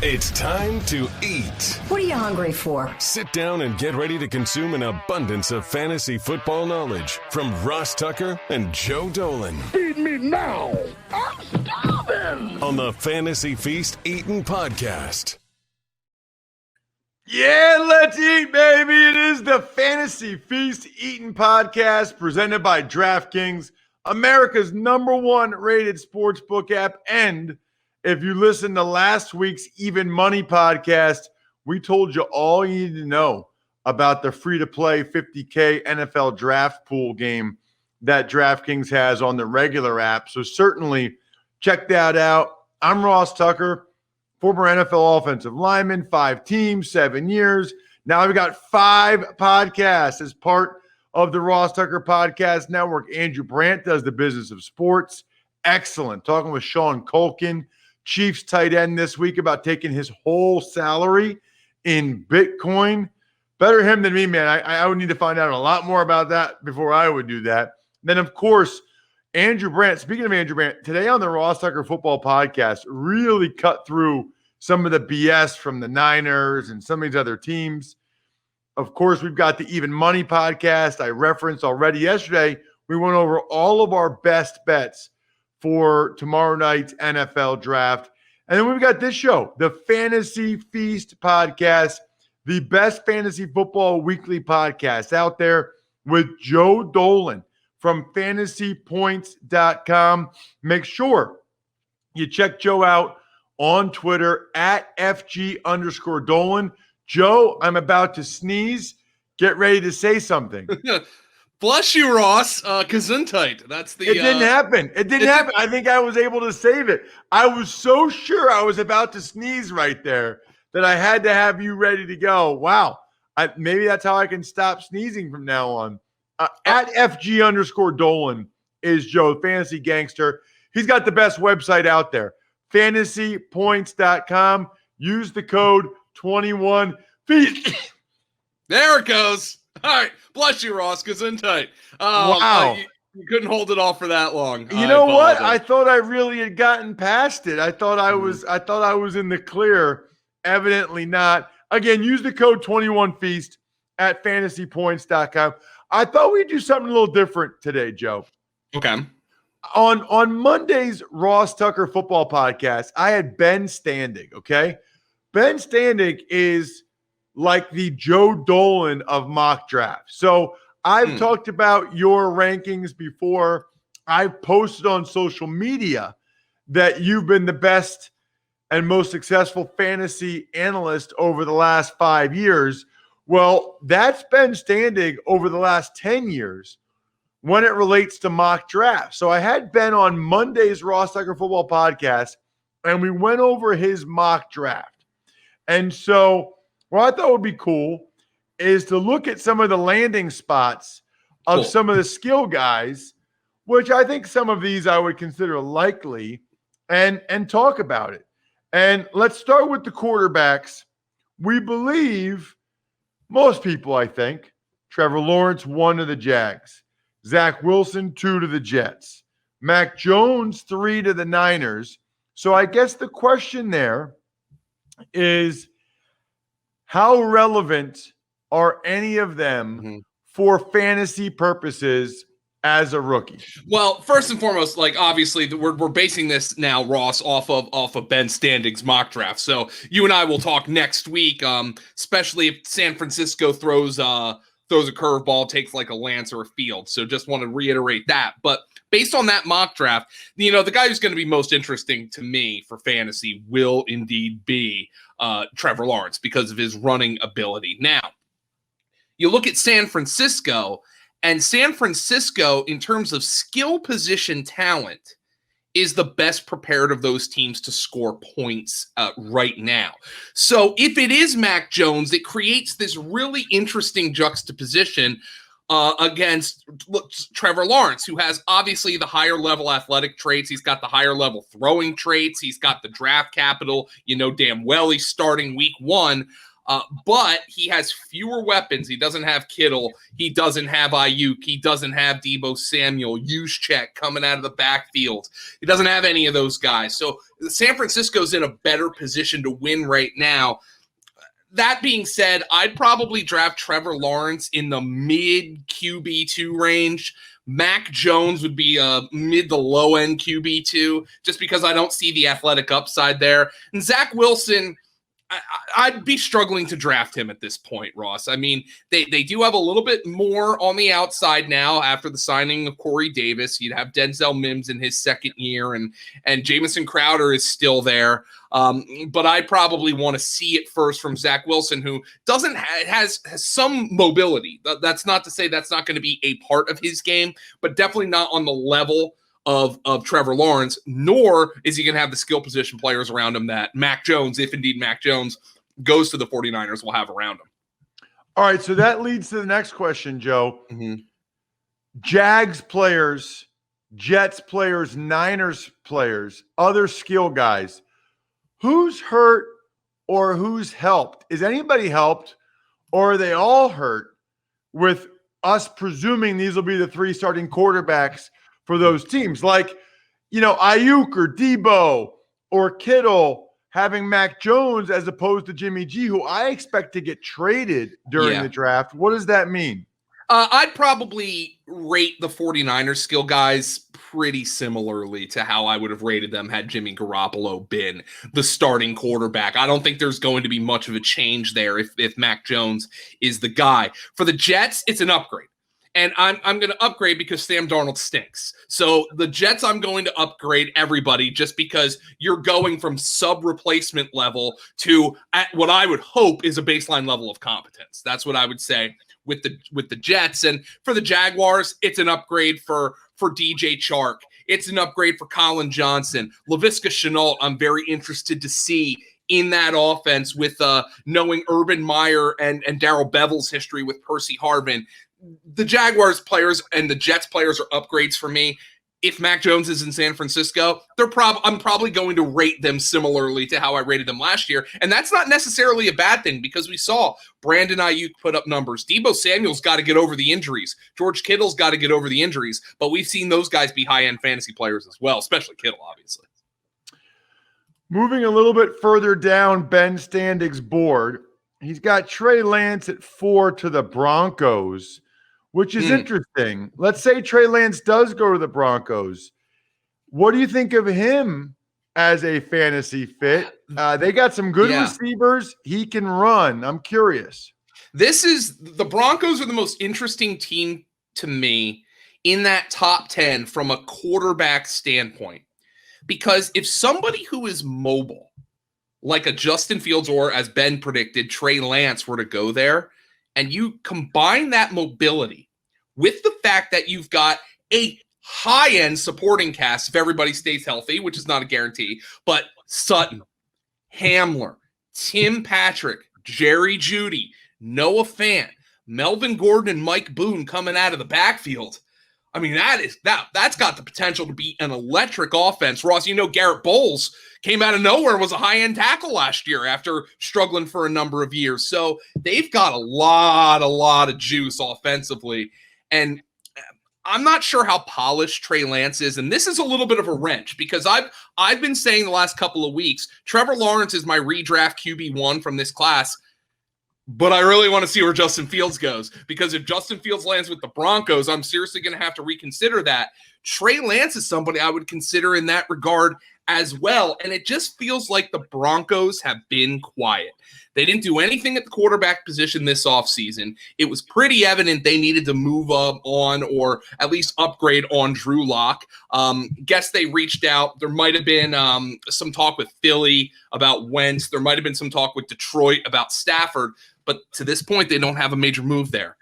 It's time to eat. What are you hungry for? Sit down and get ready to consume an abundance of fantasy football knowledge from Ross Tucker and Joe Dolan. Feed me now. I'm starving. On the Fantasy Feast Eatin' Podcast. Yeah, let's eat, baby. It is the Fantasy Feast Eatin' Podcast presented by DraftKings, America's #1 rated sportsbook app. And if you listened to last week's Even Money podcast, we told you all you need to know about the free-to-play 50K NFL draft pool game that DraftKings has on the regular app. So certainly check that out. I'm Ross Tucker, former NFL offensive lineman, 5 teams, 7 years. Now we've got 5 podcasts as part of the Ross Tucker Podcast Network. Andrew Brandt does the business of sports. Excellent. Talking with Sean Culkin, Chiefs tight end, this week about taking his whole salary in Bitcoin. Better him than me, man. I would need to find out a lot more about that before I would do that. Then, of course, Andrew Brandt. Speaking of Andrew Brandt, today on the Ross Tucker Football Podcast, really cut through some of the BS from the Niners and some of these other teams. Of course, we've got the Even Money Podcast I referenced already yesterday. We went over all of our best bets for tomorrow night's NFL draft. And then we've got this show, the Fantasy Feast Podcast, the best fantasy football weekly podcast out there with Joe Dolan from fantasypoints.com. Make sure you check Joe out on Twitter at FG_Dolan. Joe, I'm about to sneeze. Get ready to say something. Bless you, Ross. Gesundheit. That's the. It didn't happen. It didn't happen. I think I was able to save it. I was so sure I was about to sneeze right there that I had to have you ready to go. Wow. Maybe that's how I can stop sneezing from now on. At FG_Dolan is Joe, fantasy gangster. He's got the best website out there, fantasypoints.com. Use the code 21 feet. There it goes. All right. Bless you, Ross. Gesundheit. Wow. You couldn't hold it off for that long. You know what? I thought I really had gotten past it. I thought I was in the clear. Evidently not. Again, use the code 21feast at fantasypoints.com. I thought we'd do something a little different today, Joe. Okay. On Monday's Ross Tucker Football Podcast, I had Ben Standig, okay? Ben Standig is like the Joe Dolan of mock draft. So I've talked about your rankings before. I've posted on social media that you've been the best and most successful fantasy analyst over the last 5 years. Well, that's Ben Standig over the last 10 years when it relates to mock draft. So I had Ben on Monday's Ross Tucker Football Podcast, and we went over his mock draft. And so what I thought would be cool is to look at some of the landing spots of some of the skill guys, which I think some of these I would consider likely, and talk about it. And let's start with the quarterbacks. We believe, most people I think, Trevor Lawrence, 1 to the Jags. Zach Wilson, 2 to the Jets. Mac Jones, 3 to the Niners. So I guess the question there is, how relevant are any of them for fantasy purposes as a rookie? Well, first and foremost, like obviously we're basing this now, Ross, off of Ben Standig's mock draft. So you and I will talk next week, especially if San Francisco throws a curveball, takes like a Lance or a Field. So just want to reiterate that. But based on that mock draft, the guy who's going to be most interesting to me for fantasy will indeed be Trevor Lawrence because of his running ability. Now, you look at San Francisco, and San Francisco, in terms of skill position talent, is the best prepared of those teams to score points right now. So if it is Mac Jones, it creates this really interesting juxtaposition against Trevor Lawrence, who has obviously the higher level athletic traits. He's got the higher level throwing traits. He's got the draft capital. You know damn well he's starting week 1. But he has fewer weapons. He doesn't have Kittle. He doesn't have Ayuk. He doesn't have Deebo Samuel, Juszczyk coming out of the backfield. He doesn't have any of those guys. So San Francisco's in a better position to win right now. That being said, I'd probably draft Trevor Lawrence in the mid QB2 range. Mac Jones would be a mid to low end QB2 just because I don't see the athletic upside there. And Zach Wilson, I'd be struggling to draft him at this point, Ross. I mean, they do have a little bit more on the outside now after the signing of Corey Davis. You'd have Denzel Mims in his second year, and Jamison Crowder is still there. But I probably want to see it first from Zach Wilson, who has some mobility. That's not to say that's not going to be a part of his game, but definitely not on the level of Trevor Lawrence, nor is he going to have the skill position players around him that Mac Jones, if indeed Mac Jones goes to the 49ers, will have around him. All right, so that leads to the next question, Joe. Mm-hmm. Jags players, Jets players, Niners players, other skill guys. Who's hurt or who's helped? Is anybody helped, or are they all hurt with us presuming these will be the three starting quarterbacks for those teams? Like, Ayuk or Deebo or Kittle having Mac Jones as opposed to Jimmy G, who I expect to get traded during the draft. What does that mean? I'd probably rate the 49ers skill guys pretty similarly to how I would have rated them had Jimmy Garoppolo been the starting quarterback. I don't think there's going to be much of a change there if Mac Jones is the guy. For the Jets, it's an upgrade. And I'm going to upgrade because Sam Darnold stinks. So the Jets, I'm going to upgrade everybody just because you're going from sub-replacement level to what I would hope is a baseline level of competence. That's what I would say with the Jets. And for the Jaguars, it's an upgrade for DJ Chark. It's an upgrade for Colin Johnson. Laviska Shenault, I'm very interested to see in that offense with knowing Urban Meyer and Darrell Bevel's history with Percy Harvin. The Jaguars players and the Jets players are upgrades for me. If Mac Jones is in San Francisco, I'm probably going to rate them similarly to how I rated them last year. And that's not necessarily a bad thing because we saw Brandon Ayuk put up numbers. Deebo Samuel's got to get over the injuries. George Kittle's got to get over the injuries. But we've seen those guys be high-end fantasy players as well, especially Kittle, obviously. Moving a little bit further down Ben Standig's board, he's got Trey Lance at 4 to the Broncos, which is interesting. Let's say Trey Lance does go to the Broncos. What do you think of him as a fantasy fit? They got some good receivers. He can run. I'm curious. The Broncos are the most interesting team to me in that top 10 from a quarterback standpoint. Because if somebody who is mobile, like a Justin Fields or, as Ben predicted, Trey Lance were to go there, and you combine that mobility with the fact that you've got a high-end supporting cast if everybody stays healthy, which is not a guarantee, but Sutton, Hamler, Tim Patrick, Jerry Jeudy, Noah Fant, Melvin Gordon, and Mike Boone coming out of the backfield. I mean, that's got the potential to be an electric offense. Ross, Garrett Bowles came out of nowhere and was a high-end tackle last year after struggling for a number of years. So they've got a lot of juice offensively. And I'm not sure how polished Trey Lance is. And this is a little bit of a wrench because I've been saying the last couple of weeks, Trevor Lawrence is my redraft QB1 from this class. But I really want to see where Justin Fields goes because if Justin Fields lands with the Broncos, I'm seriously going to have to reconsider that. Trey Lance is somebody I would consider in that regard as well. And it just feels like the Broncos have been quiet. They didn't do anything at the quarterback position this offseason. It was pretty evident they needed to move up on or at least upgrade on Drew Lock. Guess they reached out. There might have been some talk with Philly about Wentz. There might have been some talk with Detroit about Stafford. But to this point, they don't have a major move there.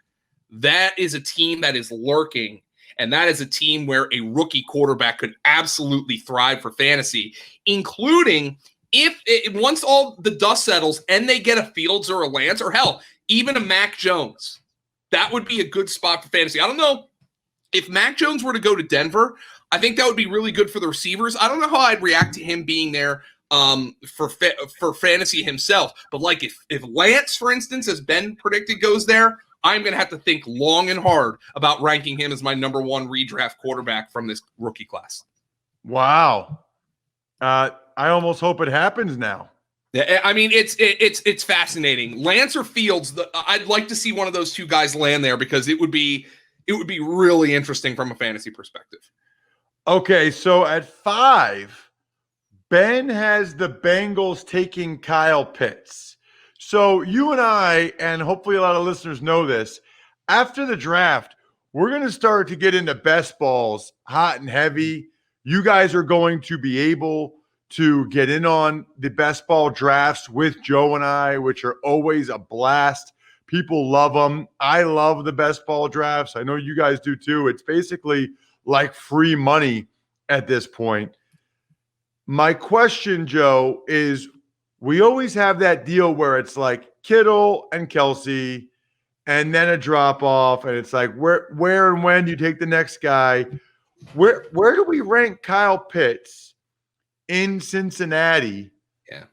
That is a team that is lurking, and that is a team where a rookie quarterback could absolutely thrive for fantasy, including if once all the dust settles and they get a Fields or a Lance or hell, even a Mac Jones. That would be a good spot for fantasy. I don't know if Mac Jones were to go to Denver. I think that would be really good for the receivers. I don't know how I'd react to him being there for fantasy himself. But like if Lance, for instance, as Ben predicted, goes there, I'm going to have to think long and hard about ranking him as my number one redraft quarterback from this rookie class. Wow. I almost hope it happens now. Yeah, I mean, it's fascinating. Lance or Fields, I'd like to see one of those two guys land there because it would be really interesting from a fantasy perspective. Okay, so at 5, Ben has the Bengals taking Kyle Pitts. So you and I, and hopefully a lot of listeners know this, after the draft, we're going to start to get into best balls hot and heavy. You guys are going to be able to get in on the best ball drafts with Joe and I, which are always a blast. People love them. I love the best ball drafts. I know you guys do too. It's basically like free money at this point. My question, Joe, is we always have that deal where it's like Kittle and Kelsey and then a drop off. And it's like, where and when do you take the next guy? Where do we rank Kyle Pitts in Cincinnati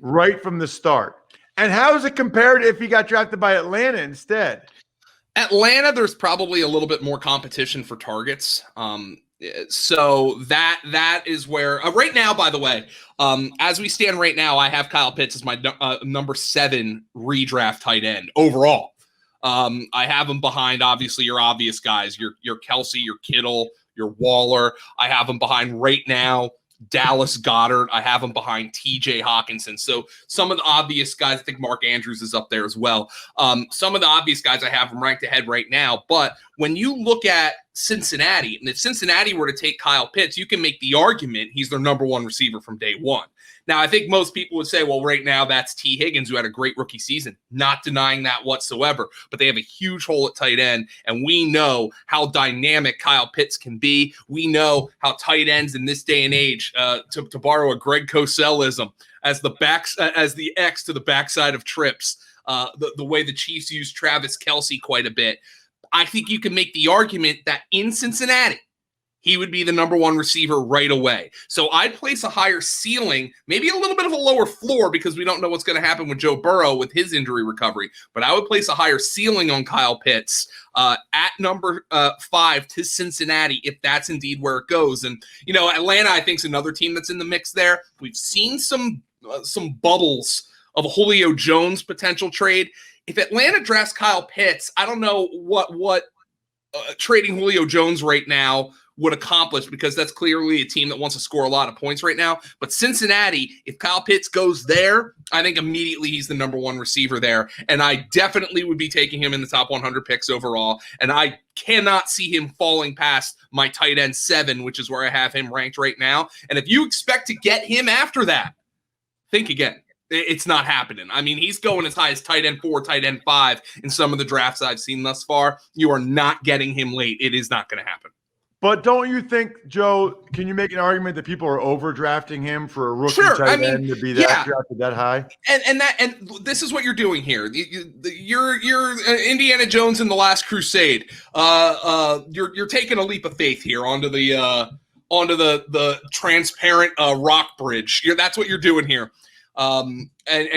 right from the start? And how is it compared if he got drafted by Atlanta instead? Atlanta, there's probably a little bit more competition for targets. So that is where right now, by the way, as we stand right now, I have Kyle Pitts as my number 7 redraft tight end overall. I have him behind, obviously, your obvious guys, your Kelsey, your Kittle, your Waller. I have him behind right now Dallas Goedert. I have him behind TJ Hawkinson. So some of the obvious guys, I think Mark Andrews is up there as well. Some of the obvious guys I have him ranked ahead right now. But when you look at Cincinnati, and if Cincinnati were to take Kyle Pitts, you can make the argument he's their number 1 receiver from day one. Now, I think most people would say, well, right now that's T. Higgins, who had a great rookie season. Not denying that whatsoever. But they have a huge hole at tight end, and we know how dynamic Kyle Pitts can be. We know how tight ends in this day and age, to borrow a Greg Cosell-ism, as the X to the backside of trips, the way the Chiefs use Travis Kelce quite a bit. I think you can make the argument that in Cincinnati, he would be the number 1 receiver right away. So I'd place a higher ceiling, maybe a little bit of a lower floor because we don't know what's going to happen with Joe Burrow with his injury recovery. But I would place a higher ceiling on Kyle Pitts at number 5 to Cincinnati if that's indeed where it goes. And, Atlanta, I think, is another team that's in the mix there. We've seen some bubbles of a Julio Jones potential trade. If Atlanta drafts Kyle Pitts, I don't know what trading Julio Jones right now would accomplish, because that's clearly a team that wants to score a lot of points right now. But Cincinnati, if Kyle Pitts goes there, I think immediately he's the number 1 receiver there. And I definitely would be taking him in the top 100 picks overall. And I cannot see him falling past my tight end 7, which is where I have him ranked right now. And if you expect to get him after that, think again. It's not happening. I mean, he's going as high as tight end 4, tight end 5 in some of the drafts I've seen thus far. You are not getting him late. It is not going to happen. But don't you think, Joe, can you make an argument that people are overdrafting him for a rookie tight end to be drafted that high? And this is what you're doing here. You're Indiana Jones in The Last Crusade. You're taking a leap of faith here onto the transparent rock bridge. That's what you're doing here. And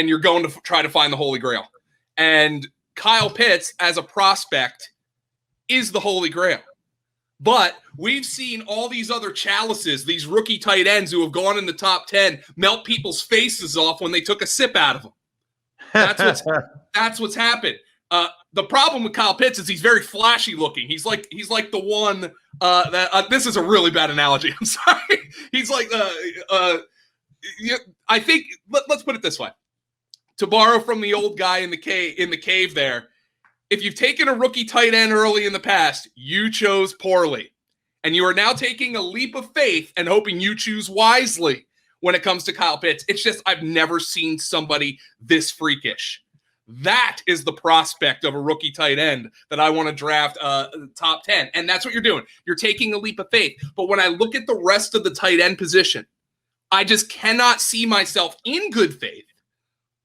you're going to try to find the Holy Grail. And Kyle Pitts, as a prospect, is the Holy Grail. But we've seen all these other chalices, these rookie tight ends who have gone in the top 10, melt people's faces off when they took a sip out of them. That's what's happened. The problem with Kyle Pitts is he's very flashy looking. He's like the one that this is a really bad analogy. I'm sorry. He's like I think let's put it this way. To borrow from the old guy in the cave there. If you've taken a rookie tight end early in the past, you chose poorly. And you are now taking a leap of faith and hoping you choose wisely when it comes to Kyle Pitts. It's just, I've never seen somebody this freakish. That is the prospect of a rookie tight end that I want to draft top 10. And that's what you're doing. You're taking a leap of faith. But when I look at the rest of the tight end position, I just cannot see myself in good faith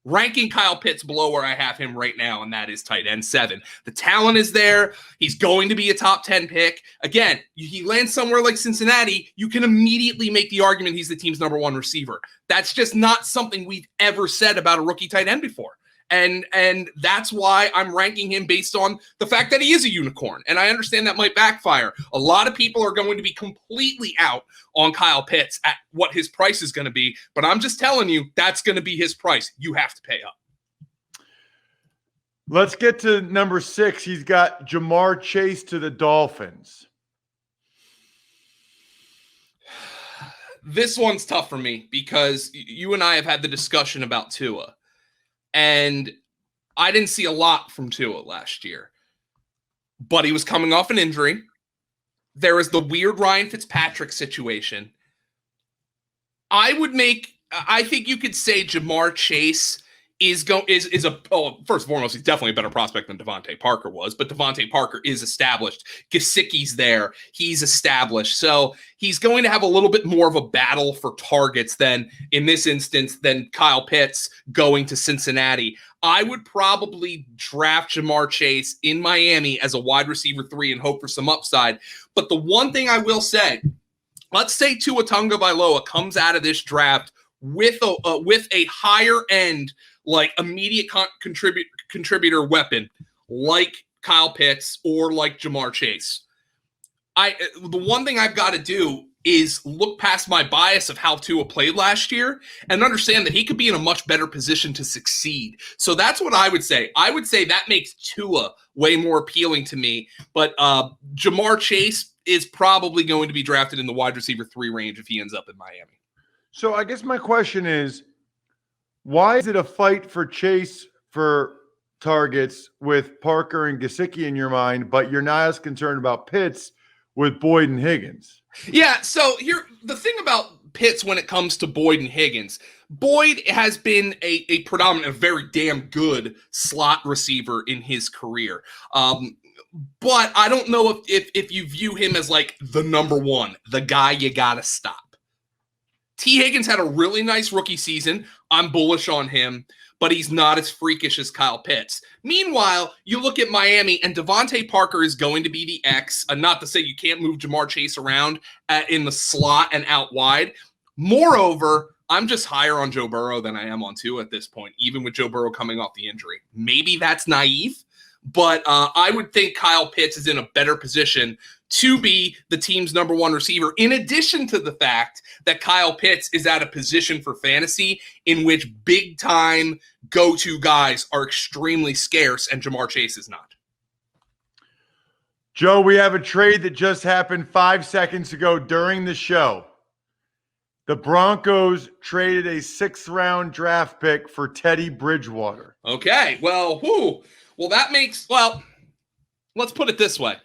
ranking Kyle Pitts below where I have him right now, and that is tight end 7. The talent is there. He's going to be a top 10 pick. Again, he lands somewhere like Cincinnati, you can immediately make the argument he's the team's number 1 receiver. That's just not something we've ever said about a rookie tight end before. And that's why I'm ranking him based on the fact that he is a unicorn. And I understand that might backfire. A lot of people are going to be completely out on Kyle Pitts at what his price is going to be. But I'm just telling you, that's going to be his price. You have to pay up. Let's get to number 6. He's got Jamar Chase to the Dolphins. This one's tough for me because you and I have had the discussion about Tua. And I didn't see a lot from Tua last year. But he was coming off an injury. There was the weird Ryan Fitzpatrick situation. I think you could say Jamar Chase first and foremost, he's definitely a better prospect than Devontae Parker was, but Devontae Parker is established. Gesicki's there. He's established. So he's going to have a little bit more of a battle for targets than Kyle Pitts going to Cincinnati. I would probably draft Jamar Chase in Miami as a wide receiver 3 and hope for some upside. But the one thing I will say, let's say Tua Tagovailoa comes out of this draft with a higher end, like immediate contributor weapon, like Kyle Pitts or like Jamar Chase. The one thing I've got to do is look past my bias of how Tua played last year and understand that he could be in a much better position to succeed. So that's what I would say. I would say that makes Tua way more appealing to me. But Jamar Chase is probably going to be drafted in the wide receiver 3 range if he ends up in Miami. So I guess my question is, why is it a fight for Chase for targets with Parker and Gesicki in your mind, but you're not as concerned about Pitts with Boyd and Higgins? Yeah, so here the thing about Pitts when it comes to Boyd and Higgins, Boyd has been a predominant, a very damn good slot receiver in his career. But I don't know if you view him as like the number 1, the guy you gotta stop. T. Higgins had a really nice rookie season. I'm bullish on him, but he's not as freakish as Kyle Pitts. Meanwhile, you look at Miami, and Devontae Parker is going to be the X. Not to say you can't move Jamar Chase around in the slot and out wide. Moreover, I'm just higher on Joe Burrow than I am on Tua at this point, even with Joe Burrow coming off the injury. Maybe that's naive, but I would think Kyle Pitts is in a better position to be the team's number 1 receiver, in addition to the fact that Kyle Pitts is at a position for fantasy in which big-time go-to guys are extremely scarce, and Jamar Chase is not. Joe, we have a trade that just happened 5 seconds ago during the show. The Broncos traded a 6th-round draft pick for Teddy Bridgewater. Okay, well, let's put it this way.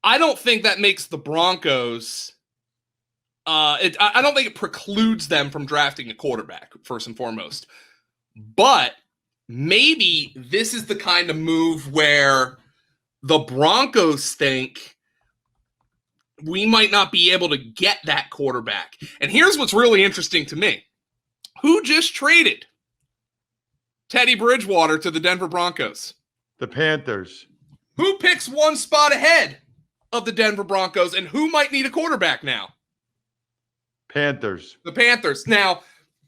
I don't think that makes the Broncos I don't think it precludes them from drafting a quarterback, first and foremost. But maybe this is the kind of move where the Broncos think we might not be able to get that quarterback. And here's what's really interesting to me. Who just traded Teddy Bridgewater to the Denver Broncos? The Panthers. Who picks 1 spot ahead of the Denver Broncos, and who might need a quarterback now? Panthers. The Panthers. Now,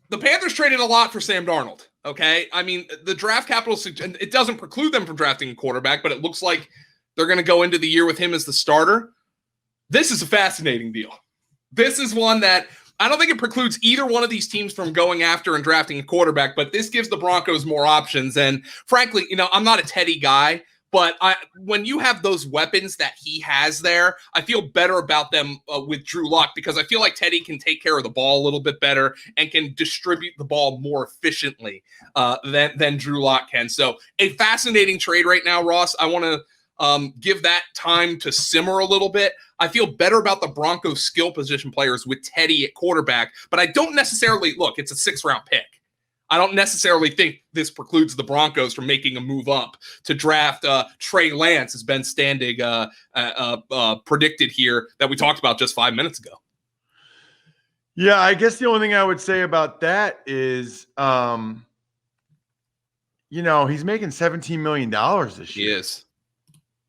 the Panthers traded a lot for Sam Darnold, okay? I mean, the draft capital, it doesn't preclude them from drafting a quarterback, but it looks like they're going to go into the year with him as the starter. This is a fascinating deal. This is one that I don't think it precludes either one of these teams from going after and drafting a quarterback, but this gives the Broncos more options. And frankly, I'm not a Teddy guy, but when you have those weapons that he has there, I feel better about them with Drew Lock, because I feel like Teddy can take care of the ball a little bit better and can distribute the ball more efficiently than Drew Lock can. So a fascinating trade right now, Ross. I want to give that time to simmer a little bit. I feel better about the Broncos skill position players with Teddy at quarterback, but I don't necessarily look, it's a 6th-round pick. I don't necessarily think this precludes the Broncos from making a move up to draft Trey Lance, as Ben Standig predicted here that we talked about just 5 minutes ago. Yeah, I guess the only thing I would say about that is he's making $17 million this year. He is.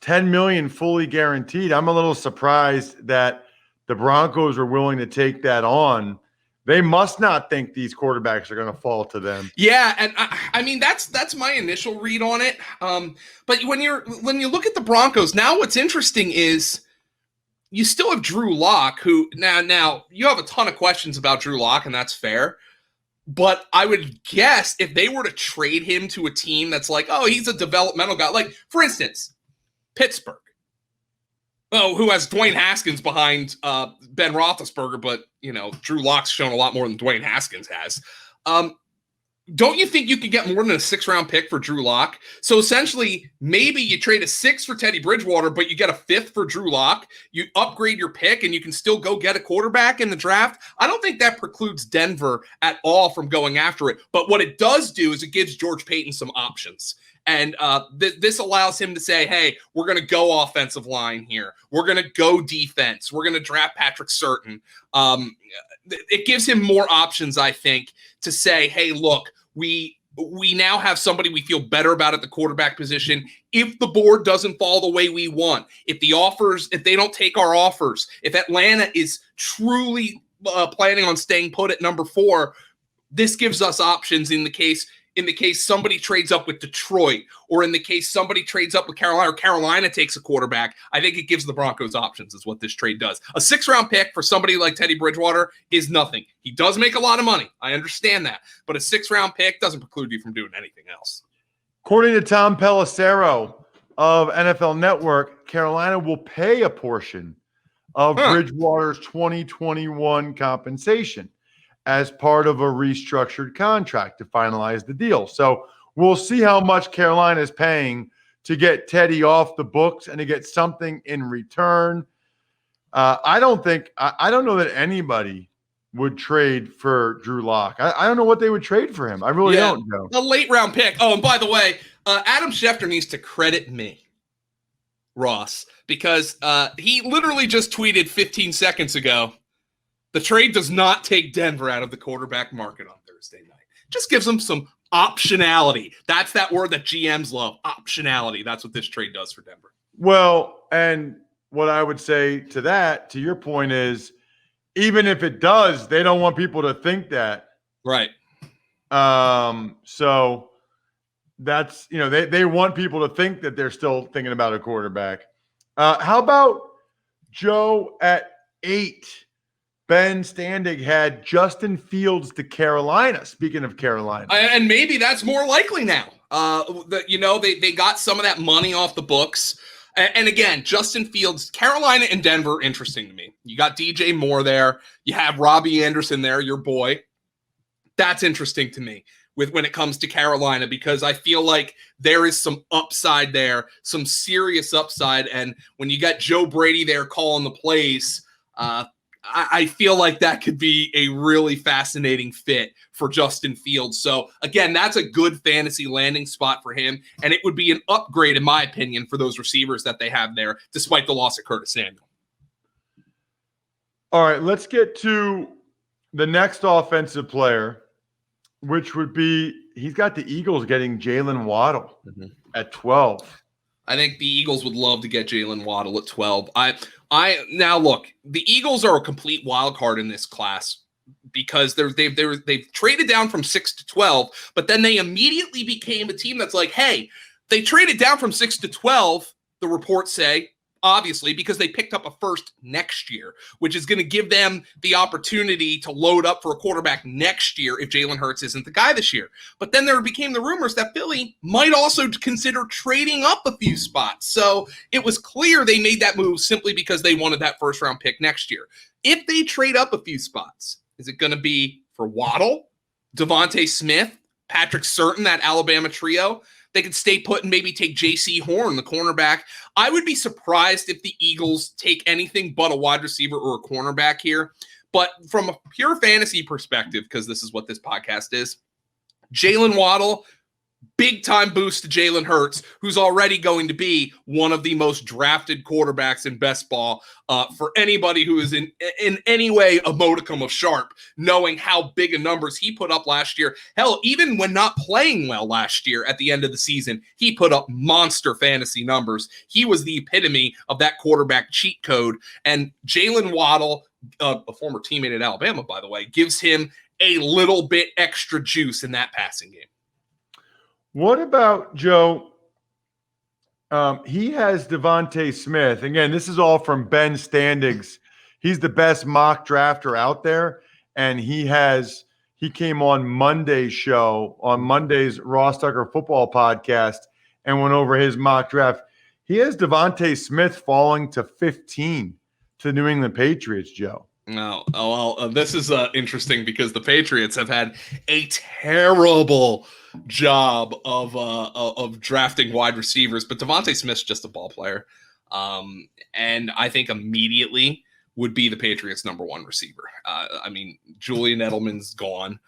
$10 million fully guaranteed. I'm a little surprised that the Broncos are willing to take that on. They must not think these quarterbacks are going to fall to them. Yeah, and I mean that's my initial read on it. But when you look at the Broncos now, what's interesting is you still have Drew Lock, who now you have a ton of questions about Drew Lock, and that's fair. But I would guess if they were to trade him to a team that's like, oh, he's a developmental guy, like for instance, Pittsburgh. Oh, who has Dwayne Haskins behind Ben Roethlisberger, but Drew Lock's shown a lot more than Dwayne Haskins has. Don't you think you could get more than a 6th-round pick for Drew Lock? So essentially, maybe you trade a 6th for Teddy Bridgewater, but you get a 5th for Drew Lock. You upgrade your pick, and you can still go get a quarterback in the draft. I don't think that precludes Denver at all from going after it. But what it does do is it gives George Payton some options. And this allows him to say, hey, we're going to go offensive line here. We're going to go defense. We're going to draft Patrick Surtain. It gives him more options, I think, to say, hey, look, we now have somebody we feel better about at the quarterback position. If the board doesn't fall the way we want, if they don't take our offers, if Atlanta is truly planning on staying put at number 4, this gives us options in the case somebody trades up with Detroit, or in the case somebody trades up with Carolina, or Carolina takes a quarterback. I think it gives the Broncos options is what this trade does. A 6th-round pick for somebody like Teddy Bridgewater is nothing. He does make a lot of money. I understand that. But a 6th-round pick doesn't preclude you from doing anything else. According to Tom Pelissero of NFL Network, Carolina will pay a portion of Bridgewater's 2021 compensation as part of a restructured contract to finalize the deal. So we'll see how much Carolina is paying to get Teddy off the books and to get something in return. I don't know that anybody would trade for Drew Lock. I don't know what they would trade for him. I really don't know. A late round pick. Oh, and by the way, Adam Schefter needs to credit me, Ross, because he literally just tweeted 15 seconds ago, the trade does not take Denver out of the quarterback market on Thursday night. Just gives them some optionality. That's that word that GMs love, optionality. That's what this trade does for Denver. Well, and what I would say to your point is, even if it does, they don't want people to think that. Right. So that's, they want people to think that they're still thinking about a quarterback. How about Joe at 8? Ben Standig had Justin Fields to Carolina. Speaking of Carolina. And maybe that's more likely now. They got some of that money off the books. And again, Justin Fields, Carolina and Denver, interesting to me. You got DJ Moore there. You have Robbie Anderson there, your boy. That's interesting to me when it comes to Carolina, because I feel like there is some upside there, some serious upside. And when you got Joe Brady there calling the plays, I feel like that could be a really fascinating fit for Justin Fields. So, again, that's a good fantasy landing spot for him, and it would be an upgrade, in my opinion, for those receivers that they have there, despite the loss of Curtis Samuel. All right, let's get to the next offensive player, which would be he's got the Eagles getting Jalen Waddle at 12. I think the Eagles would love to get Jalen Waddle at 12. Now look, the Eagles are a complete wild card in this class because they've traded down from 6 to 12, but then they immediately became a team that's like, hey, they traded down from 6 to 12, the reports say, obviously, because they picked up a first next year, which is going to give them the opportunity to load up for a quarterback next year if Jalen Hurts isn't the guy this year. But then there became the rumors that Philly might also consider trading up a few spots. So it was clear they made that move simply because they wanted that first-round pick next year. If they trade up a few spots, is it going to be for Waddle, Devonta Smith, Patrick Surtain, that Alabama trio? They could stay put and maybe take J.C. Horn, the cornerback. I would be surprised if the Eagles take anything but a wide receiver or a cornerback here. But from a pure fantasy perspective, because this is what this podcast is, Jalen Waddle, big time boost to Jalen Hurts, who's already going to be one of the most drafted quarterbacks in best ball. For anybody who is in any way a modicum of sharp, knowing how big a numbers he put up last year. Hell, even when not playing well last year at the end of the season, he put up monster fantasy numbers. He was the epitome of that quarterback cheat code. And Jalen Waddle, a former teammate at Alabama, by the way, gives him a little bit extra juice in that passing game. What about Joe? He has Devonta Smith. Again, this is all from Ben Standig's. He's the best mock drafter out there. And he came on Monday's show, on Monday's Ross Tucker football podcast, and went over his mock draft. He has Devonta Smith falling to 15 to New England Patriots, Joe. No. This is interesting because the Patriots have had a terrible job of drafting wide receivers, but Devonta Smith's just a ball player. And I think immediately would be the Patriots' number one receiver. Julian Edelman's gone.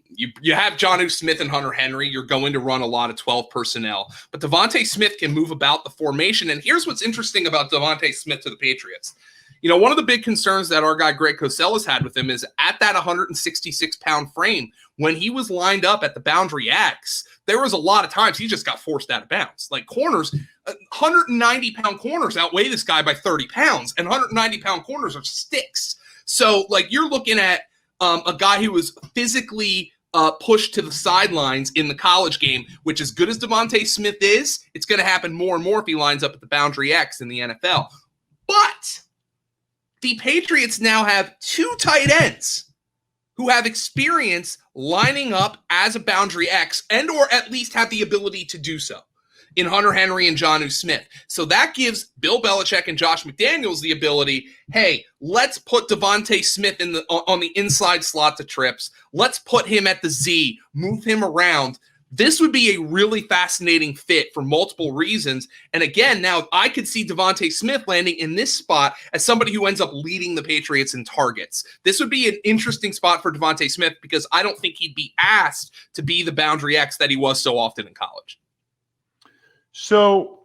You have Jonnu Smith and Hunter Henry. You're going to run a lot of 12 personnel, but Devonta Smith can move about the formation. And here's what's interesting about Devonta Smith to the Patriots. One of the big concerns that our guy Greg Cosell has had with him is at that 166-pound frame, when he was lined up at the boundary X, there was a lot of times he just got forced out of bounds. Like corners, 190-pound corners outweigh this guy by 30 pounds, and 190-pound corners are sticks. So, you're looking at a guy who was physically pushed to the sidelines in the college game, which, as good as Devonta Smith is, it's going to happen more and more if he lines up at the boundary X in the NFL. But the Patriots now have two tight ends who have experience lining up as a boundary X and or at least have the ability to do so in Hunter Henry and Jonnu Smith. So that gives Bill Belichick and Josh McDaniels the ability, hey, let's put Devonta Smith on the inside slot to trips. Let's put him at the Z, move him around. This would be a really fascinating fit for multiple reasons. And again, now I could see Devonta Smith landing in this spot as somebody who ends up leading the Patriots in targets. This would be an interesting spot for Devonta Smith because I don't think he'd be asked to be the boundary X that he was so often in college. So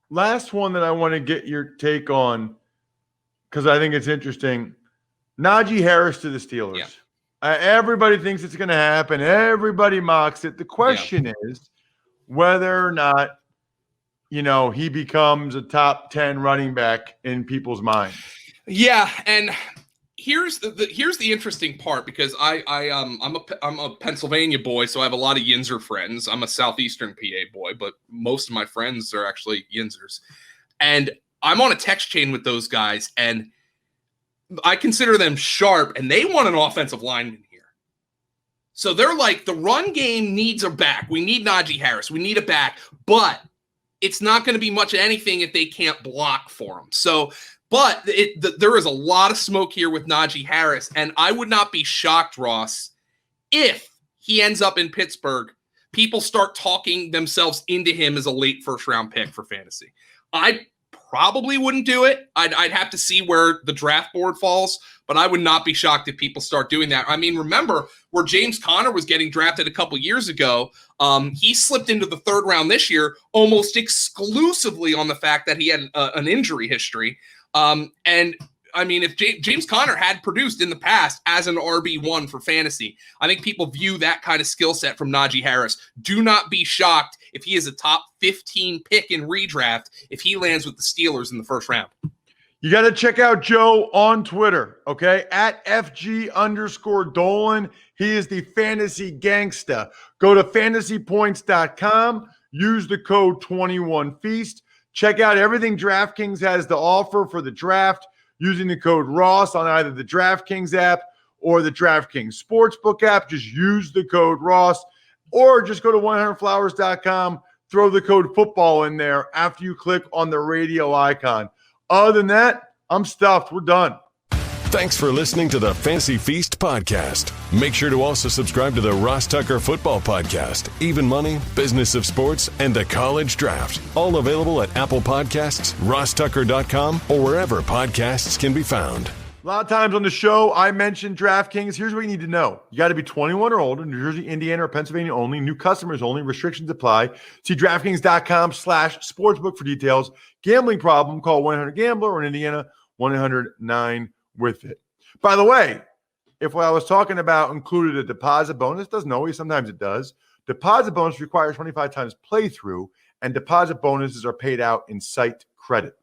last one that I want to get your take on, because I think it's interesting. Najee Harris to the Steelers. Yeah. Everybody thinks it's going to happen. Everybody mocks it. The question is whether or not, he becomes a top 10 running back in people's minds. Yeah, and here's the interesting part because I'm a Pennsylvania boy, so I have a lot of Yinzer friends. I'm a southeastern PA boy, but most of my friends are actually Yinzers, and I'm on a text chain with those guys, and I consider them sharp, and they want an offensive lineman here. So they're like, the run game needs a back. We need Najee Harris. We need a back, but it's not going to be much of anything if they can't block for him. So, but there is a lot of smoke here with Najee Harris, and I would not be shocked, Ross, if he ends up in Pittsburgh, people start talking themselves into him as a late first-round pick for fantasy. I probably wouldn't do it. I'd have to see where the draft board falls, but I would not be shocked if people start doing that. Remember where James Conner was getting drafted a couple years ago. He slipped into the third round this year almost exclusively on the fact that he had an injury history. If James Conner had produced in the past as an RB1 for fantasy, I think people view that kind of skill set from Najee Harris. Do not be shocked if he is a top 15 pick in redraft if he lands with the Steelers in the first round. You got to check out Joe on Twitter, okay? At FG_Dolan. He is the fantasy gangsta. Go to fantasypoints.com. Use the code 21Feast. Check out everything DraftKings has to offer for the draft using the code Ross on either the DraftKings app or the DraftKings Sportsbook app. Just use the code Ross or just go to 100flowers.com, throw the code football in there after you click on the radio icon. Other than that, I'm stuffed. We're done. Thanks for listening to the Fantasy Feast podcast. Make sure to also subscribe to the Ross Tucker Football Podcast, Even Money, Business of Sports, and the College Draft. All available at Apple Podcasts, rosstucker.com, or wherever podcasts can be found. A lot of times on the show, I mentioned DraftKings. Here's what you need to know. You got to be 21 or older, New Jersey, Indiana, or Pennsylvania only. New customers only. Restrictions apply. See DraftKings.com/sportsbook for details. Gambling problem, call 1-800-GAMBLER, or in Indiana, 1-800-9-WITH-IT. By the way, if what I was talking about included a deposit bonus, doesn't always, sometimes it does. Deposit bonus requires 25 times playthrough, and deposit bonuses are paid out in site credit.